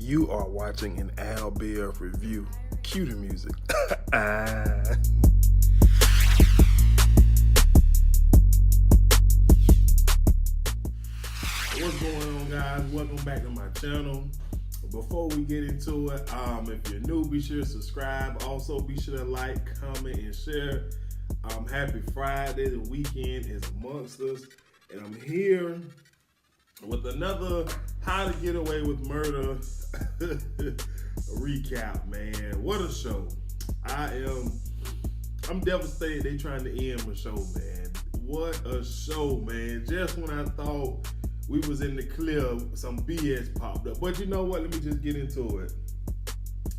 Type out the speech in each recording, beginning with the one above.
You are watching an Al Bear review. Cue the music. What's going on, guys? Welcome back to my channel. Before we get into it, if you're new, be sure to subscribe. Also, be sure to like, comment, and share. Happy Friday. The weekend is amongst us. And I'm here with another How to Get Away with Murder recap, man. What a show. I'm devastated they trying to end my show, man. What a show, man. Just when I thought we was in the clear, some BS popped up. But you know what? Let me just get into it.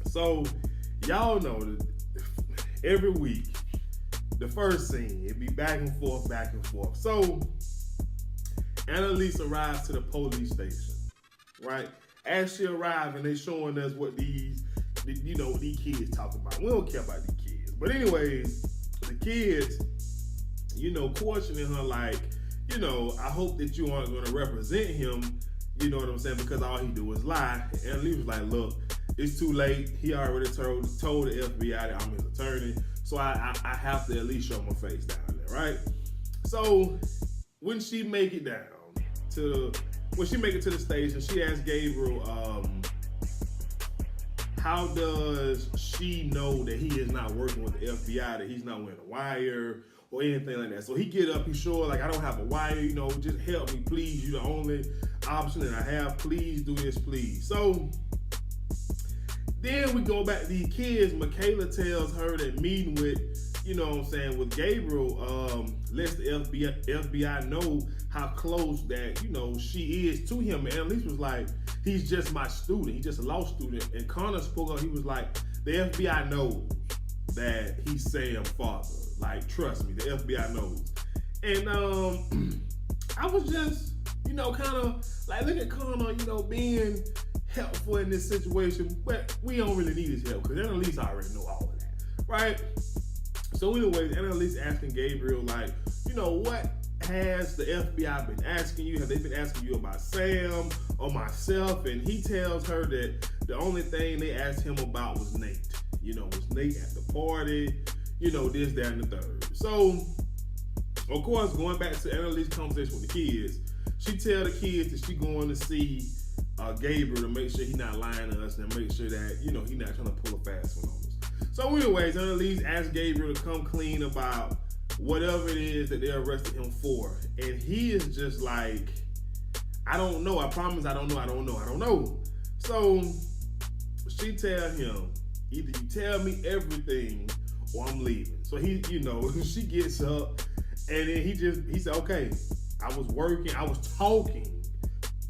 So, y'all know that every week, the first scene, it'd be back and forth, back and forth. So, Annalise arrives to the police station, right? As she arrives, and they showing us what these kids talking about. We don't care about these kids. But anyways, the kids, questioning her like, I hope that you aren't going to represent him, you know what I'm saying, because all he do is lie. And Annalise was like, look, it's too late. He already told the FBI that I'm his attorney, so I have to at least show my face down there, right? So when she make it to the station, she asked Gabriel, how does she know that he is not working with the FBI, that he's not wearing a wire or anything like that? So he get up, he's sure, like, I don't have a wire, just help me, please. You're the only option that I have. Please do this, please. So then we go back to these kids. Michaela tells her that meeting with, with Gabriel, lets the FBI know how close that, she is to him. And Annalise was like, he's just my student. He's just a law student. And Connor spoke up. He was like, the FBI knows that he's Sam's father. Like, trust me, the FBI knows. And I was just, kind of like, look at Connor, being helpful in this situation. But we don't really need his help because Annalise already know all of that, right? So anyways, Annalise asking Gabriel, like, what has the FBI been asking you? Have they been asking you about Sam or myself? And he tells her that the only thing they asked him about was Nate. Was Nate at the party? This, that, and the third. So, of course, going back to Annalise's conversation with the kids, she tell the kids that she going to see Gabriel to make sure he's not lying to us and make sure that, he's not trying to pull a fast one on us. So anyways, Annalise asked Gabriel to come clean about whatever it is that they arrested him for. And he is just like, I don't know. I promise I don't know. So she tell him, either you tell me everything or I'm leaving. So he, she gets up and then he said, okay, I was talking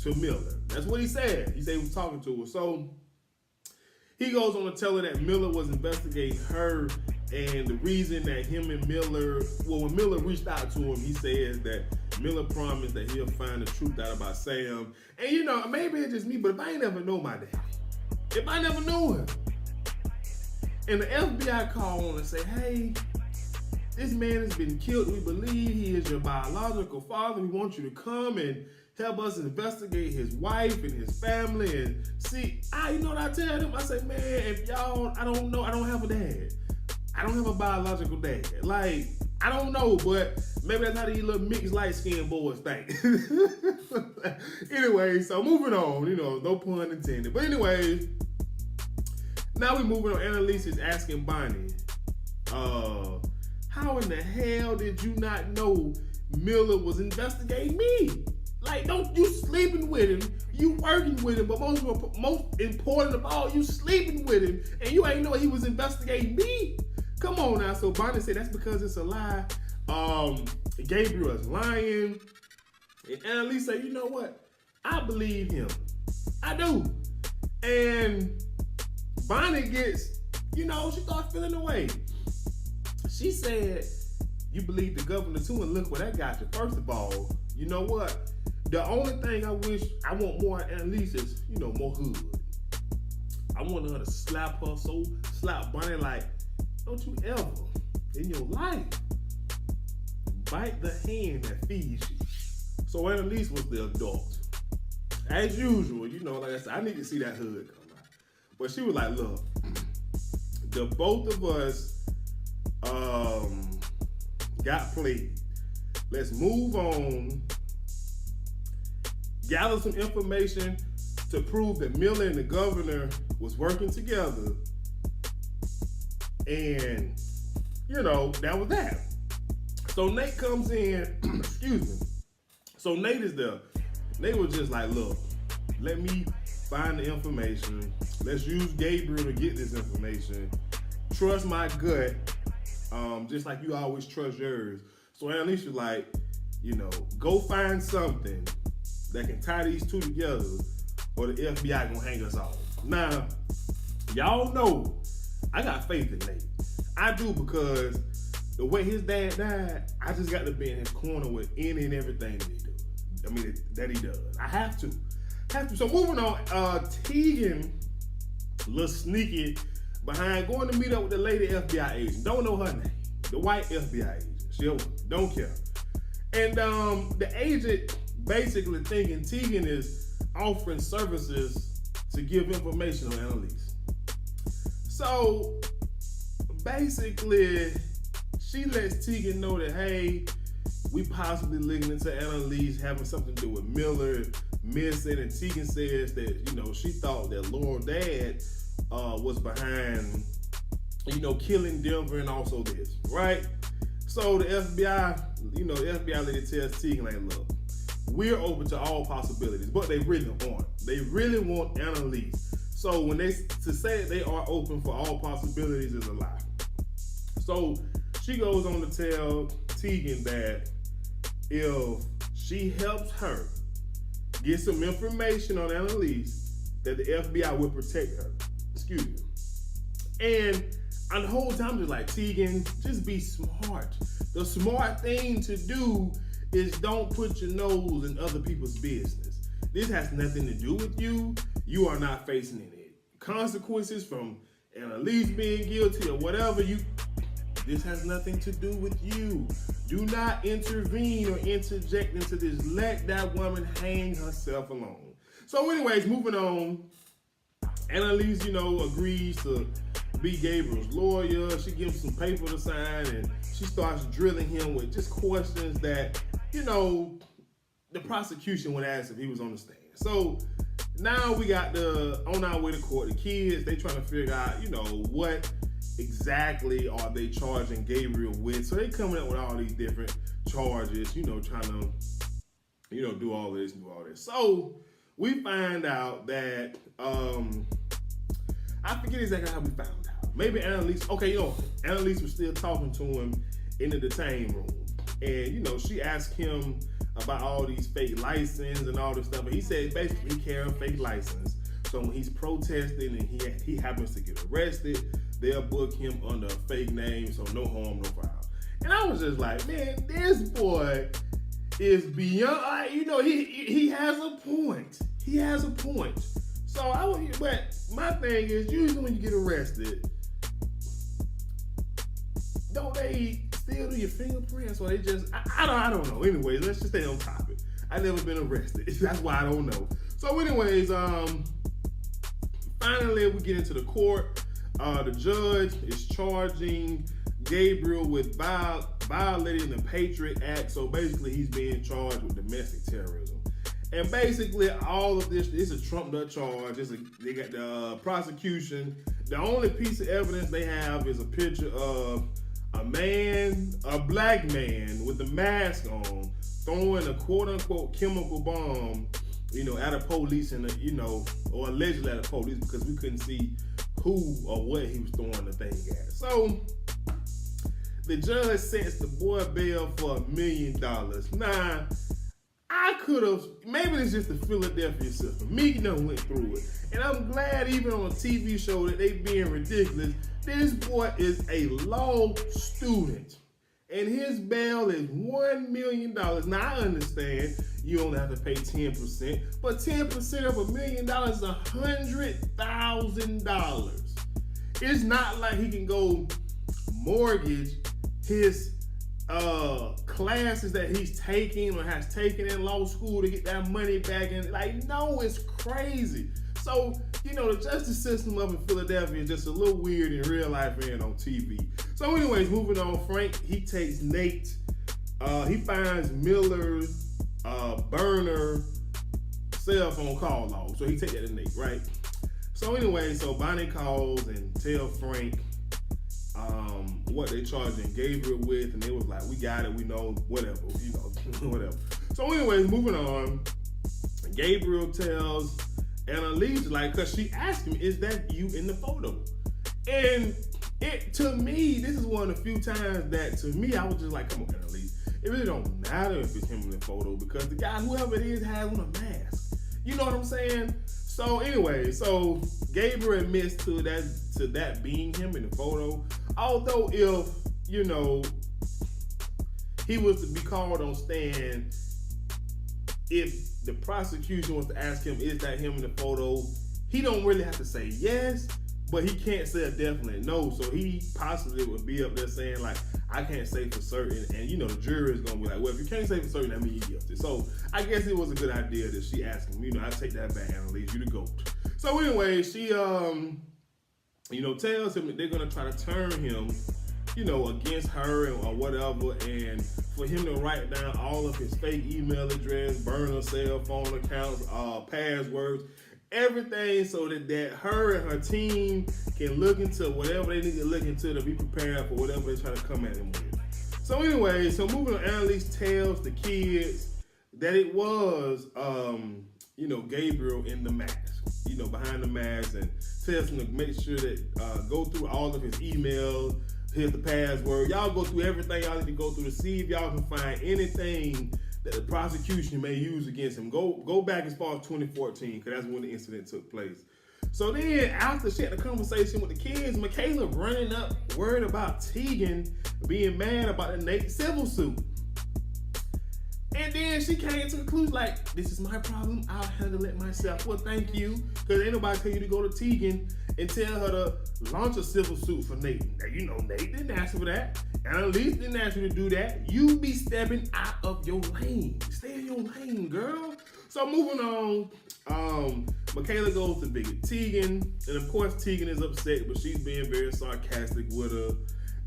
to Miller. That's what he said. He said he was talking to her. So he goes on to tell her that Miller was investigating her, and the reason that him and Miller, when Miller reached out to him, he says that Miller promised that he'll find the truth out about Sam. And maybe it's just me, but if I ain't never know my daddy, if I never knew him, and the FBI call on and say, hey, this man has been killed. We believe he is your biological father. We want you to come and help us investigate his wife and his family. And see, you know what I tell them? I say, man, if y'all, I don't know, I don't have a dad. I don't have a biological dad. Like, I don't know, but maybe that's how these little mixed light-skinned boys think. Anyway, so moving on, no pun intended. But anyway, now we're moving on. Annalise is asking Bonnie, how in the hell did you not know Miller was investigating me? Like, don't you sleeping with him, you working with him, but most important of all, you sleeping with him, and you ain't know he was investigating me? Come on now. So Bonnie said that's because it's a lie. Gabriel is lying. And Annalise said, you know what? I believe him. I do. And Bonnie gets, she starts feeling away. She said, you believe the governor too, and look where that got you. First of all, you know what? The only thing I want more at Annalise is, more hood. I want her to slap Bonnie like, don't you ever in your life bite the hand that feeds you. So Annalise was the adult. as usual, like I said, I need to see that hood come out. But she was like, look, the both of us got played. Let's move on, gather some information to prove that Miller and the governor was working together. And, that was that. So Nate comes in, excuse me. So Nate is there. Nate was just like, look, let me find the information. Let's use Gabriel to get this information. Trust my gut, just like you always trust yours. So Annalise was like, go find something that can tie these two together, or the FBI gonna hang us all. Now, y'all know I got faith in Nate. I do, because the way his dad died, I just got to be in his corner with any and everything that he does. That he does. I have to. So moving on, Tegan, little sneaky behind going to meet up with the lady FBI agent. Don't know her name. The white FBI agent. She don't care. And the agent basically thinking Tegan is offering services to give information on Annalise. So basically, she lets Tegan know that, hey, we possibly looking into Annalise having something to do with Miller missing, and Tegan says that, she thought that Laurel's dad was behind, killing Denver and also this, right? So the FBI, the FBI lady tells Tegan, like, look, we're open to all possibilities, but they really aren't. They really want Annalise. So when to say they are open for all possibilities is a lie. So she goes on to tell Tegan that if she helps her get some information on Annalise, that the FBI will protect her. Excuse me. And the whole time, just like, Tegan, just be smart. The smart thing to do is don't put your nose in other people's business. This has nothing to do with you. You are not facing any consequences from Annalise being guilty or whatever. This has nothing to do with you. Do not intervene or interject into this. Let that woman hang herself alone. So anyways, moving on. Annalise, agrees to be Gabriel's lawyer. She gives him some paper to sign, and she starts drilling him with just questions that, the prosecution would ask if he was on the stand. So now we got on our way to court, the kids, they trying to figure out, what exactly are they charging Gabriel with. So they coming up with all these different charges, trying to, do all this, do all this. So we find out that, I forget exactly how we found out. Maybe Annalise, Annalise was still talking to him in the detain room. And, she asked him about all these fake licenses and all this stuff. And he said basically he carries a fake license. So when he's protesting and he happens to get arrested, they'll book him under a fake name, so no harm, no foul. And I was just like, man, this boy is beyond, he has a point. He has a point. So but my thing is, usually when you get arrested, don't they still do your fingerprints, or they just, I don't know. Anyways, let's just stay on topic. I've never been arrested. That's why I don't know. So anyways, finally we get into the court. The judge is charging Gabriel with violating the Patriot Act. So basically he's being charged with domestic terrorism. And basically all of this is a trumped-up charge. They got the prosecution. The only piece of evidence they have is a picture of a black man with a mask on, throwing a quote-unquote chemical bomb, at a police and or allegedly at a police, because we couldn't see who or what he was throwing the thing at. So the judge sentenced the boy bail for $1 million. Now, I could have, maybe it's just the Philadelphia system. Me done went through it. And I'm glad even on a TV show that they being ridiculous. This boy is a law student. And his bail is $1 million. Now I understand you only have to pay 10%, but 10% of $1 million is $100,000. It's not like he can go mortgage his classes that he's taking or has taken in law school to get that money back. And like, no, it's crazy. So, you know, the justice system up in Philadelphia is just a little weird in real life and on TV. So anyways, moving on, Frank, he takes Nate, he finds Miller's burner cell phone call log. So he take that to Nate, right? So anyway, so Bonnie calls and tell Frank what they charging Gabriel with, and they was like, we got it, we know, whatever, you know, whatever. So anyways, moving on, Gabriel tells Annalise, like, cause she asked him, is that you in the photo? And it, to me, this is one of the few times that, to me, I was just like, come on, Annalise, it really don't matter if it's him in the photo, because the guy, whoever it is, has on a mask. You know what I'm saying? So anyway, so Gabriel admits to that being him in the photo. Although if, you know, he was to be called on stand, if the prosecution was to ask him, is that him in the photo, he don't really have to say yes, but he can't say a definite no. So he possibly would be up there saying like, I can't say for certain. And you know, the jury is gonna be like, well, if you can't say for certain, that means you're guilty. So I guess it was a good idea that she asked him, you know, I take that back, Annalise, you the GOAT. So anyway, she, you know, tells him that they're gonna try to turn him, you know, against her or whatever, and for him to write down all of his fake email address, burner cell phone accounts, passwords, everything, so that her and her team can look into whatever they need to look into to be prepared for whatever they're trying to come at him with. So anyway, so moving on, Annalise tells the kids that it was, you know, Gabriel in the mask, you know, behind the mask, and tells them to make sure that go through all of his emails. Here's the password. Y'all go through everything y'all need to go through to see if y'all can find anything that the prosecution may use against him. Go back as far as 2014, because that's when the incident took place. So then, after she had a conversation with the kids, Michaela running up, worried about Tegan being mad about the Nate civil suit. And then she came to the conclusion, like, this is my problem, I'll handle it myself. Well, thank you, because ain't nobody tell you to go to Tegan and tell her to launch a civil suit for Nate. Now, you know, Nate didn't ask for that. Annalise didn't ask you to do that. You be stepping out of your lane. Stay in your lane, girl. So moving on, Michaela goes to visit Tegan, and of course Tegan is upset, but she's being very sarcastic with her.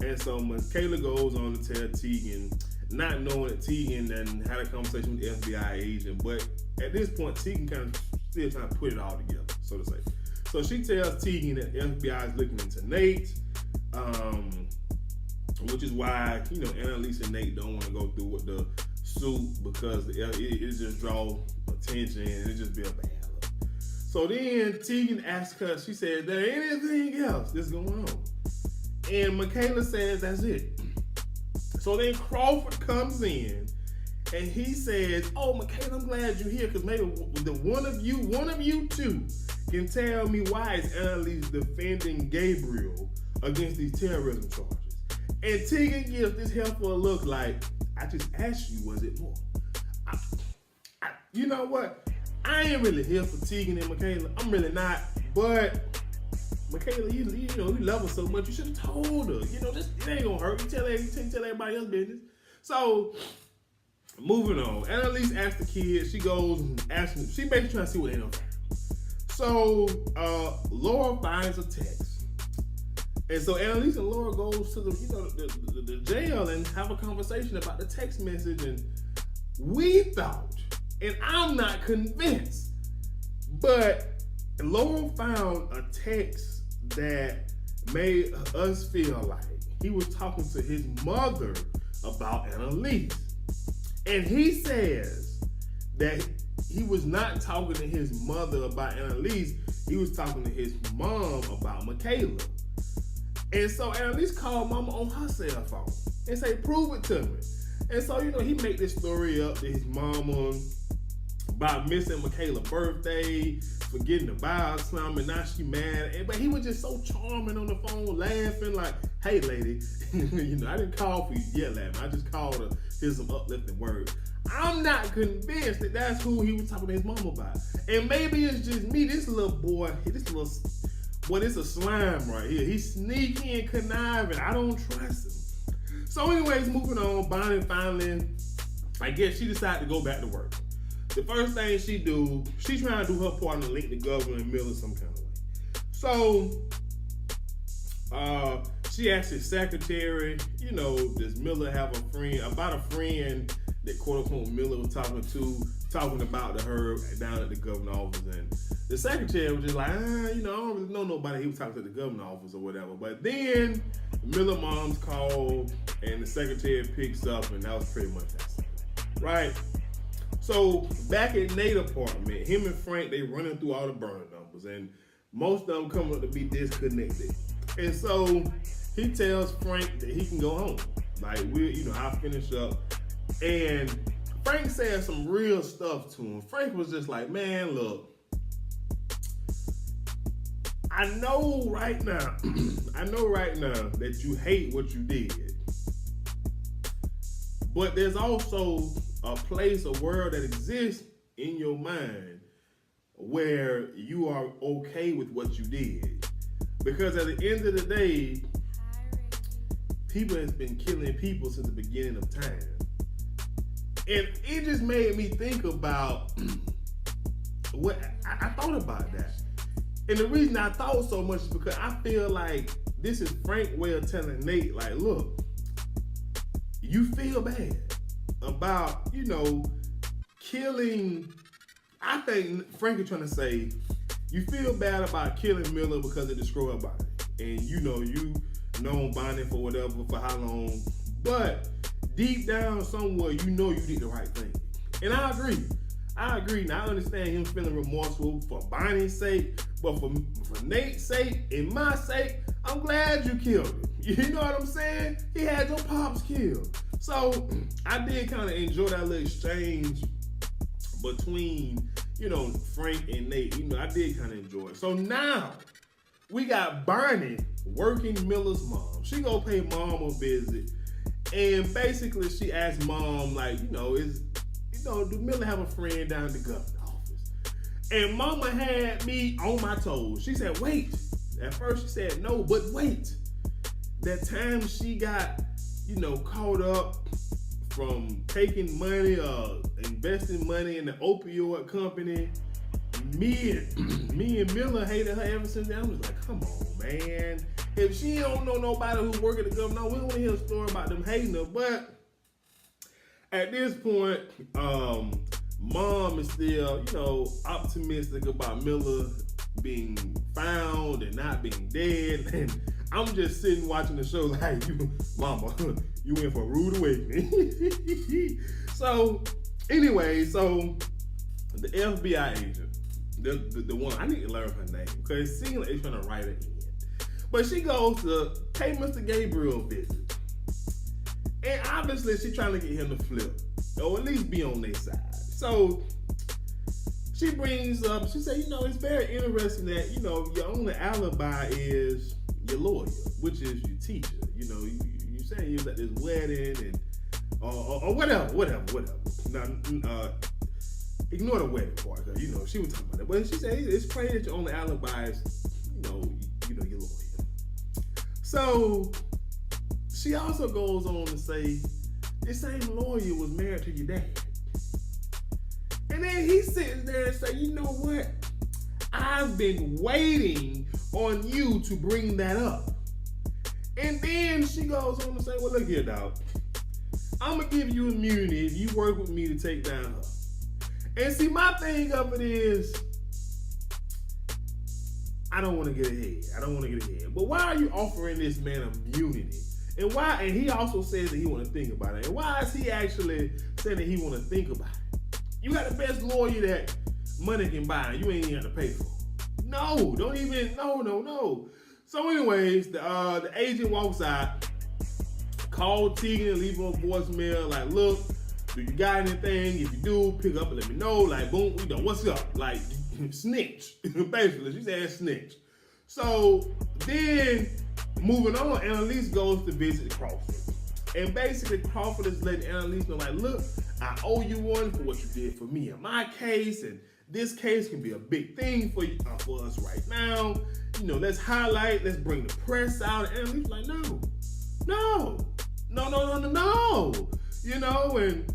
And so Michaela goes on to tell Tegan, not knowing that Tegan then had a conversation with the FBI agent, but at this point Tegan kind of still trying to put it all together, so to say. So she tells Tegan that the FBI is looking into Nate, which is why, you know, Annalise and Nate don't want to go through with the suit, because it just draw attention and it just be a bad look. So then Tegan asks her, she said, is there anything else that's going on? And Michaela says, that's it. So then Crawford comes in and he says, oh, Michaela, I'm glad you're here, because maybe one of you two can tell me why is Annalise defending Gabriel against these terrorism charges. And Tegan gives this helpful look like, I just asked you, was it more? You know what? I ain't really here for Tegan and Michaela. I'm really not. But Michaela, you know, you love her so much, you should have told her. You know, it ain't gonna hurt. You tell everybody else's business. So, moving on. Annalise asks the kids, she goes and asks them, she basically trying to see what they know. So, Laura finds a text. And so Annalise and Laura goes to the jail and have a conversation about the text message. And we thought, and I'm not convinced, but Laura found a text that made us feel like he was talking to his mother about Annalise. And he says that he was not talking to his mother about Annalise, he was talking to his mom about Michaela. And so Annalise called mama on her cell phone and say, prove it to me. And so, you know, he made this story up to his mama about missing Michaela's birthday, forgetting to buy her something, and now she mad. But he was just so charming on the phone, laughing like, hey lady, you know, I didn't call for you to yell at me. I just called her, here's some uplifting words. I'm not convinced that that's who he was talking to his mama about. And maybe it's just me, this little boy, it's a slime right here. He's sneaky and conniving. I don't trust him. So anyways, moving on, Bonnie finally, I guess she decided to go back to work. The first thing she do, she trying to do her part to link the governor and Miller some kind of way. So she asked his secretary, does Miller have a friend, about a friend that quote unquote Miller was talking about to her down at the governor's office. And the secretary was just like, I don't really know nobody. He was talking to the governor's office or whatever. But then Miller mom's called and the secretary picks up, and that was pretty much that. Right? So back at Nate's apartment, him and Frank, they running through all the burner numbers, and most of them coming up to be disconnected. And so he tells Frank that he can go home. Like, I'll finish up. And Frank said some real stuff to him. Frank was just like, man, look, I know right now that you hate what you did. But there's also a place, a world that exists in your mind where you are okay with what you did. Because at the end of the day, people has been killing people since the beginning of time. And it just made me think about what I thought about that. And the reason I thought so much is because I feel like this is Frank's way of telling Nate, like, look, you feel bad about, killing. I think Frank is trying to say, you feel bad about killing Miller because it destroyed Bonnie. And you known Bonnie for whatever, for how long. But deep down somewhere, you did the right thing. And I agree. Now I understand him feeling remorseful for Bonnie's sake, but for Nate's sake and my sake, I'm glad you killed him. You know what I'm saying? He had your pops killed. So I did kind of enjoy that little exchange between, Frank and Nate. I did kind of enjoy it. So now we got Bonnie working Miller's mom. She go pay mom a visit. And basically she asked mom, like, do Miller have a friend down at the governor's office? And mama had me on my toes. She said, wait. At first she said no, but wait. That time she got, caught up from taking money or investing money in the opioid company, me and Miller hated her ever since then. I was like, come on, man. If she don't know nobody who work at the government, we don't want to hear a story about them hating her. But at this point, mom is still, optimistic about Miller being found and not being dead. And I'm just sitting watching the show like, mama, you in for a rude awakening. So, anyway, the FBI agent, the one, I need to learn her name because it seems like they're trying to write it in. But she goes to pay Mr. Gabriel a visit. And obviously she's trying to get him to flip, or at least be on their side. So she brings up, she said, it's very interesting that, your only alibi is your lawyer, which is your teacher. You saying you was at this wedding and, or whatever. Now, ignore the wedding part, because, she was talking about that. But she said, it's crazy that your only alibi is, your lawyer. So she also goes on to say, this same lawyer was married to your dad. And then he sits there and say, you know what? I've been waiting on you to bring that up. And then she goes on to say, well, look here, dog. I'm going to give you immunity if you work with me to take down her. And see, my thing of it is, I don't want to get ahead. But why are you offering this man immunity? And why? And he also says that he want to think about it. And why is he actually saying that he want to think about it? You got the best lawyer that money can buy. You ain't even have to pay for. No, don't even. No. So, anyways, the agent walks out, called Tegan and leave her a voicemail. Like, look, do you got anything? If you do, pick up and let me know. Like, boom, what's up? Like, snitch. Basically, she said snitch. So then, moving on, Annalise goes to visit Crawford. And basically, Crawford is letting Annalise know, like, look, I owe you one for what you did for me in my case, and this case can be a big thing for you, for us right now. Let's highlight, let's bring the press out. And Annalise like, no. No. You know, and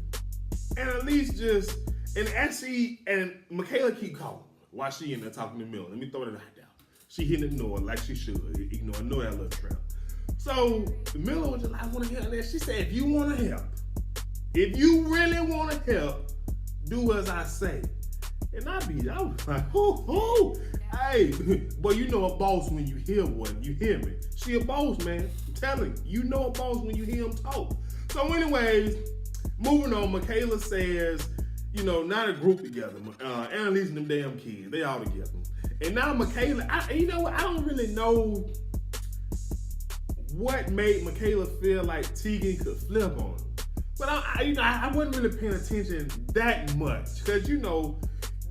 at least just, and Michaela keep calling while she in there talking to Miller. Let me throw that out there. She hitting ignore like she should. Ignore that little trap. So Miller was just like, I want to help. And she said, if you want to help, if you really want to help, do as I say. And I was like, hey, boy, you know a boss when you hear one. You hear me? She a boss, man. I'm telling you, you know a boss when you hear him talk. So anyways, moving on, Michaela says, you know, not a group together. Annalise and them damn kids, they all together. And now Michaela, you know what? I don't really know what made Michaela feel like Tegan could flip on him. But I wasn't really paying attention that much. Because, you know,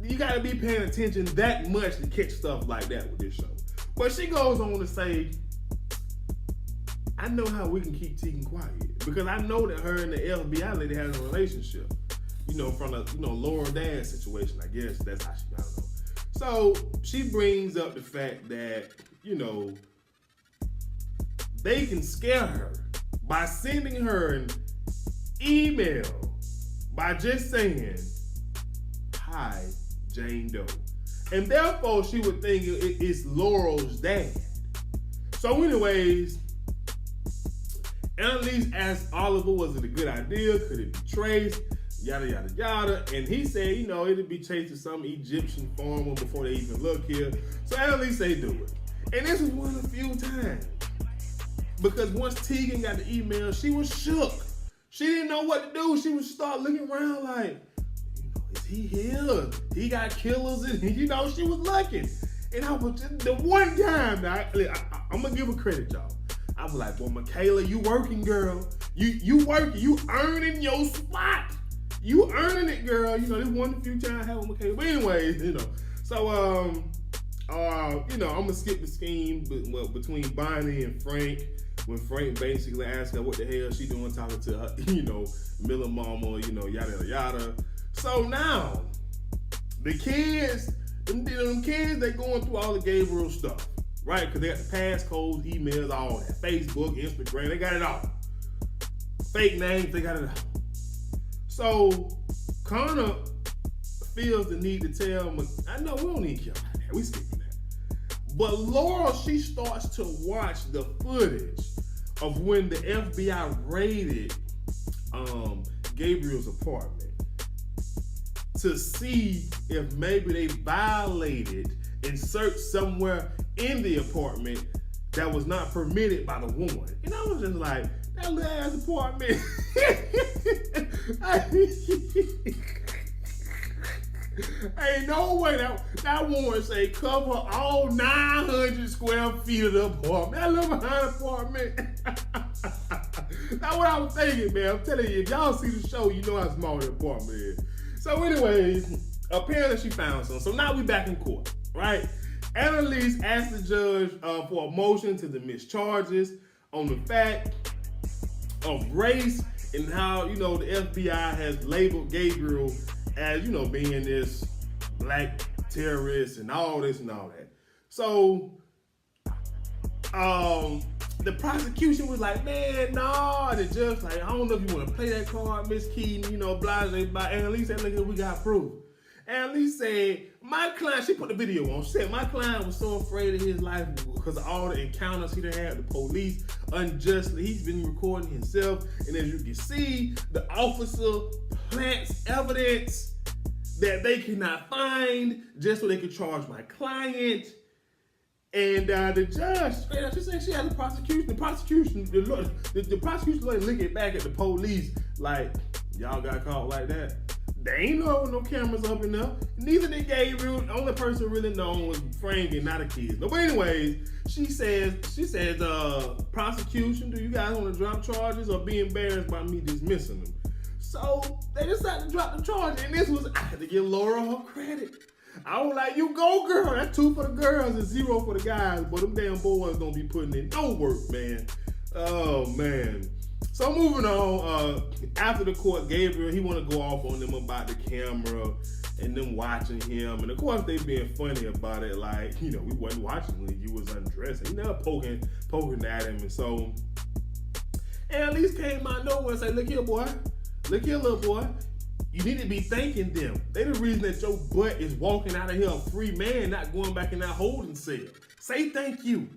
you got to be paying attention that much to catch stuff like that with this show. But she goes on to say, I know how we can keep Tegan quiet. Because I know that her and the FBI lady has a relationship. You know, from a Laura Dad situation, I guess. That's how she got it on. So she brings up the fact that, you know, they can scare her by sending her an email by just saying, hi, Jane Doe. And therefore, she would think it's Laurel's dad. So anyways, Annalise asked Oliver, was it a good idea? Could it be traced? Yada, yada, yada. And he said, you know, it'd be chased to some Egyptian farmer before they even look here. So Annalise say do it. And this was one of the few times. Because once Tegan got the email, she was shook. She didn't know what to do. She would start looking around like, you know, is he here? He got killers in here. You know, she was looking. And I was just, the one time, I'm going to give her credit, y'all. I was like, well, Michaela, you working, girl. You working. You earning your spot. You earning it, girl. You know, this one of the few times I had with Michaela. But anyways, you know. So, you know, I'm going to skip the scheme between Bonnie and Frank. When Frank basically asked her what the hell she doing talking to her, you know, Miller mama, you know, yada, yada, yada. So now, the kids, them kids, they going through all the Gabriel stuff, right? Because they got the passcodes, emails, all that. Facebook, Instagram, they got it all. Fake names, they got it all. So, Connor feels the need to tell him, I know we don't need to care about that. We skipping that. But Laura, she starts to watch the footage of when the FBI raided Gabriel's apartment to see if maybe they violated and searched somewhere in the apartment that was not permitted by the woman. And I was just like, that little ass apartment. Ain't no way that woman say cover all 900 square feet of the apartment. That little behind apartment. That's what I was thinking, man. I'm telling you, if y'all see the show, you know how small the apartment is. So anyways, apparently she found some. So now we back in court, right? Annalise asked the judge for a motion to dismiss charges on the fact of race and how, you know, the FBI has labeled Gabriel as, you know, being this black terrorist and all this and all that. So, the prosecution was like, man, nah. The judge like, I don't know if you want to play that card, Miss Keaton, you know, blase, by Annalise said, look, we got proof. Annalise said, my client, she put the video on, she said, my client was so afraid of his life because of all the encounters he done had with the police unjustly. He's been recording himself, and as you can see, the officer plants evidence that they cannot find just so they can charge my client. And the judge, straight up, she said she had the prosecution. The prosecution lawyer looking back at the police like, y'all got caught like that. They ain't know no cameras up in there. Neither did Gabriel. The only person really known was Frank and not the kids. But anyways, she says, prosecution, do you guys want to drop charges or be embarrassed by me dismissing them? So they decided to drop the charge, and I had to give Laura her credit. I was like, you go, girl. That's 2 for the girls and 0 for the guys. But them damn boys don't be putting in no work, man. Oh, man. So moving on, after the court, Gabriel, he want to go off on them about the camera and them watching him. And of course, they being funny about it. Like, you know, we wasn't watching when you was undressing. You know, poking at him. And so And Annalise came out of nowhere and said, look here, boy. Look here, little boy. You need to be thanking them. They the reason that your butt is walking out of here a free man, not going back in that holding cell. Say thank you.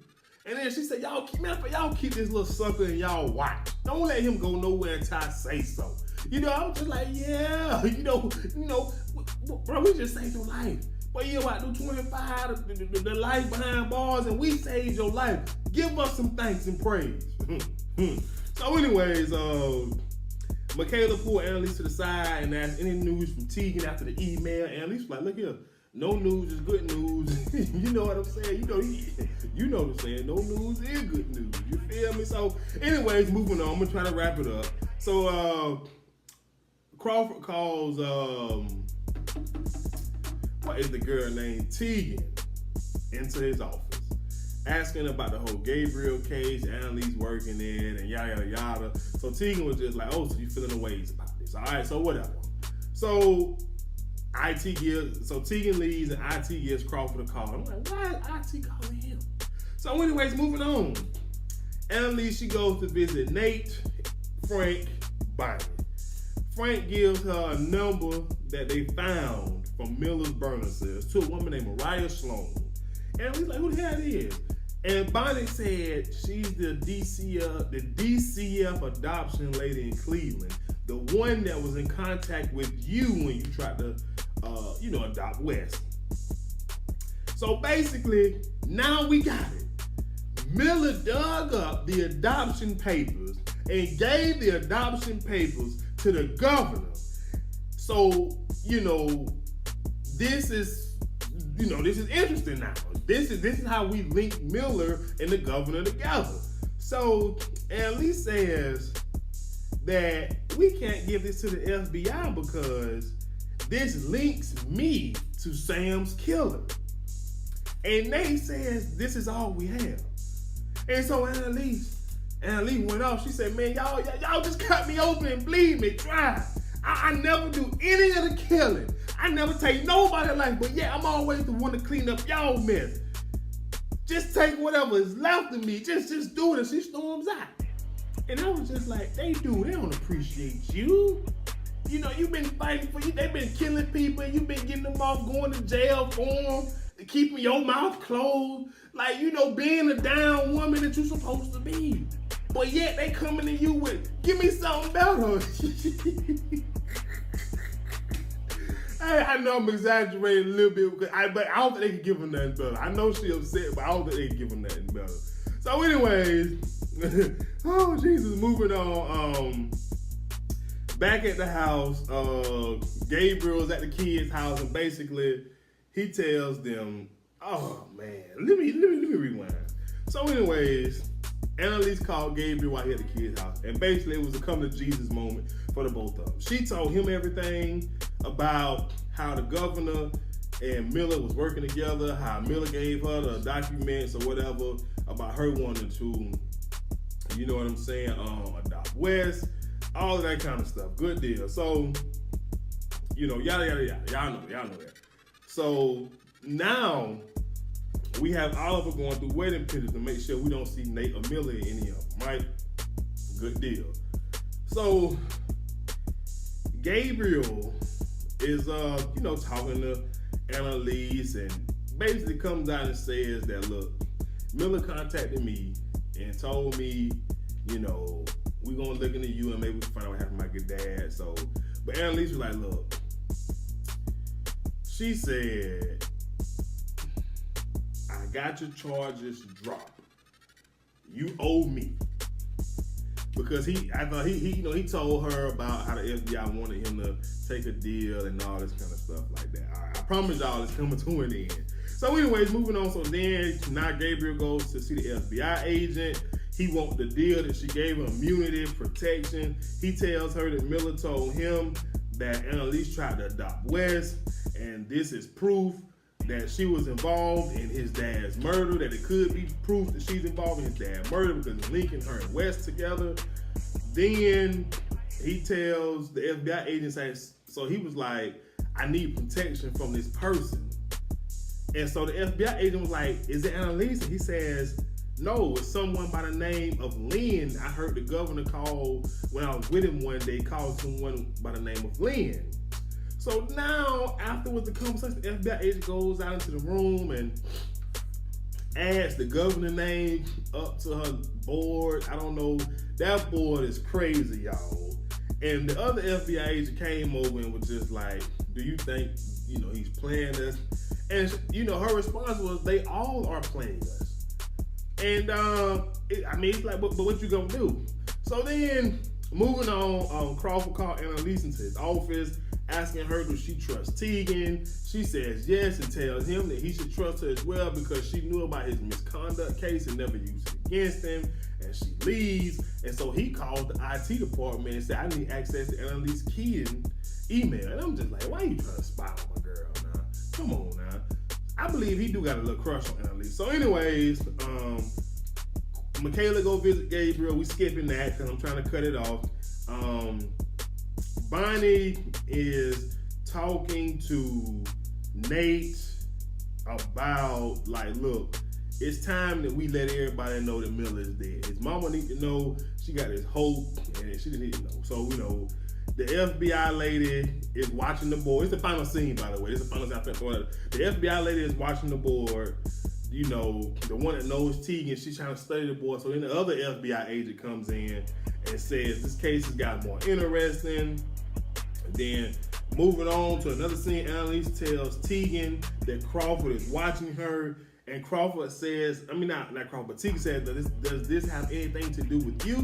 And then she said, y'all keep this little sucker in y'all watch. Don't let him go nowhere until I say so. You know, I was just like, yeah, you know, bro, we just saved your life. But you about to do 25, the life behind bars, and we saved your life. Give us some thanks and praise. So anyways, Michaela pulled Annalise to the side and asked any news from Tegan after the email. Annalise was like, look here, no news is good news. You know what I'm saying? You know what I'm saying. No news is good news. You feel me? So anyways, moving on. I'm going to try to wrap it up. So Crawford calls, what is the girl named Tegan, into his office, asking about the whole Gabriel case, Annalise working in, and yada, yada, yada. So Tegan was just like, oh, so you feeling the ways about this. All right, so whatever. So Tegan leaves and IT gives Crawford a call. I'm like, why is IT calling him? So anyways, moving on. Annalise, she goes to visit Nate, Frank, Bonnie. Frank gives her a number that they found from Miller's burner cells to a woman named Mariah Sloan. And he's like, who the hell is? And Bonnie said she's the DCF adoption lady in Cleveland, the one that was in contact with you when you tried to, adopt Wes. So basically, now we got it. Miller dug up the adoption papers and gave the adoption papers to the governor. So, this is interesting now. This is how we link Miller and the governor together. So Annalise says that we can't give this to the FBI because this links me to Sam's killer. And Nate says this is all we have. And so Annalise went off. She said, man, y'all just cut me open and bleed me dry. I never do any of the killing. I never take nobody's life, but yeah, I'm always the one to clean up y'all mess. Just take whatever is left of me. Just do it. And she storms out. And I was just like, they don't appreciate you. You've been fighting for you. They've been killing people and you've been getting them off, going to jail for them, keeping your mouth closed. Like, being a down woman that you're supposed to be. But yet they coming to you with, give me something better. Hey, I know I'm exaggerating a little bit, but I don't think they can give her nothing better. I know she upset, but I don't think they can give her nothing better. So anyways, oh Jesus, moving on. Back at the house, Gabriel's at the kids' house, and basically he tells them, oh man, let me rewind. So anyways, Annalise called Gabriel while he at the kids' house, and basically it was a come to Jesus moment for the both of them. She told him everything about how the governor and Miller was working together, how Miller gave her the documents or whatever about her wanting to, you know what I'm saying, adopt Wes, all of that kind of stuff. Good deal. So, yada, yada, yada. Y'all know that. So now we have Oliver going through wedding pictures to make sure we don't see Nate or Miller in any of them, right? Good deal. So Gabriel is, talking to Annalise and basically comes out and says that, look, Miller contacted me and told me, we're going to look into you and maybe we can find out what happened to my good dad. So, but Annalise was like, look, she said, I got your charges dropped. You owe me. Because he told her about how the FBI wanted him to take a deal and all this kind of stuff like that. All right, I promise y'all it's coming to an end. So anyways, moving on. So then now Gabriel goes to see the FBI agent. He wants the deal that she gave him, immunity, protection. He tells her that Miller told him that Annalise tried to adopt Wes, and this is proof that she was involved in his dad's murder, that it could be proof that she's involved in his dad's murder because it's linking her and Wes together. Then he tells the FBI agent, so he was like, I need protection from this person. And so the FBI agent was like, is it Annalise? And he says, No, it's someone by the name of Lynn. I heard the governor call, when I was with him one day, called someone by the name of Lynn. So now, afterwards, the conversation, the FBI agent goes out into the room and adds the governor name up to her board. I don't know. That board is crazy, y'all. And the other FBI agent came over and was just like, do you think, he's playing us? And, her response was, they all are playing us. And, it's like, but what you gonna do? So then, moving on, Crawford called Annalise into his office, asking her, does she trust Tegan? She says yes and tells him that he should trust her as well because she knew about his misconduct case and never used it against him. And she leaves. And so he called the IT department and said, I need access to Annalise's key and email. And I'm just like, why are you trying to spy on my girl now? Come on now. I believe he do got a little crush on Annalise. So anyways, Michaela go visit Gabriel. We skipping that because I'm trying to cut it off. Bonnie is talking to Nate about, like, look, it's time that we let everybody know that Miller is dead. His mama need to know. She got his hope, and she didn't need to know. So, the FBI lady is watching the board. It's the final scene, by the way. It's the final scene. The FBI lady is watching the board. The one that knows Tegan, she's trying to study the board. So then the other FBI agent comes in and says, this case has got more interesting. And then moving on to another scene, Annalise tells Tegan that Crawford is watching her. And Crawford says, not Crawford, but Tegan says, does this have anything to do with you?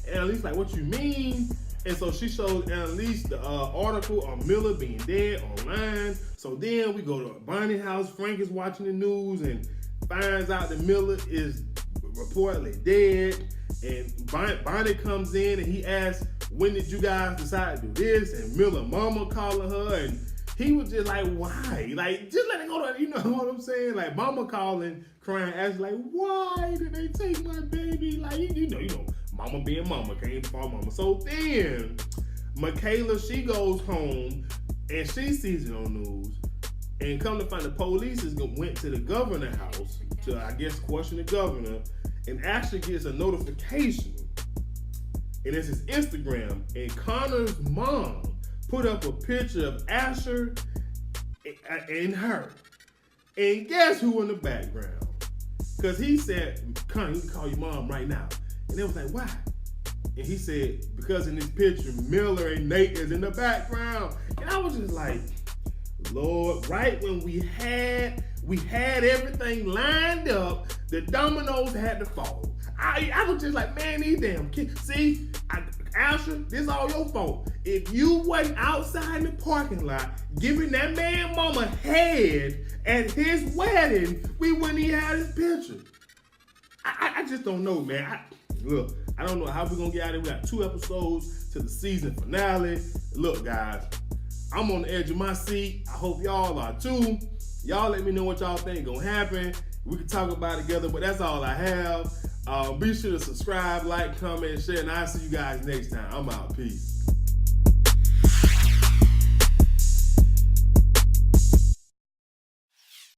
And Annalise like, what you mean? And so she shows Annalise the article on Miller being dead online. So then we go to Bonnie's house. Frank is watching the news and finds out that Miller is reportedly dead. And Bonnie comes in and he asks, when did you guys decide to do this? And Miller mama calling her, and he was just like, why? Like, just let it go to, you know what I'm saying? Like, mama calling, crying, asking like, why did they take my baby? Like, you know, mama being mama, can't fall mama. So then, Michaela, she goes home and she sees it on the news. And come to find the police went to the governor's house to, I guess, question the governor, and actually gets a notification. And it's his Instagram. And Connor's mom put up a picture of Asher and her. And guess who in the background? Because he said, Connor, you can call your mom right now. And they was like, why? And he said, because in this picture, Miller and Nate is in the background. And I was just like, Lord, right when we had everything lined up, the dominoes had to fall. I was just like, man, these damn kids. See, Asher, this is all your fault. If you wasn't outside in the parking lot giving that man mama head at his wedding, we wouldn't even have this picture. I just don't know, man. Look, I don't know how we're going to get out of it. We got 2 episodes to the season finale. Look, guys, I'm on the edge of my seat. I hope y'all are too. Y'all let me know what y'all think gonna happen. We can talk about it together, but that's all I have. Be sure to subscribe, like, comment, share, and I'll see you guys next time. I'm out. Peace.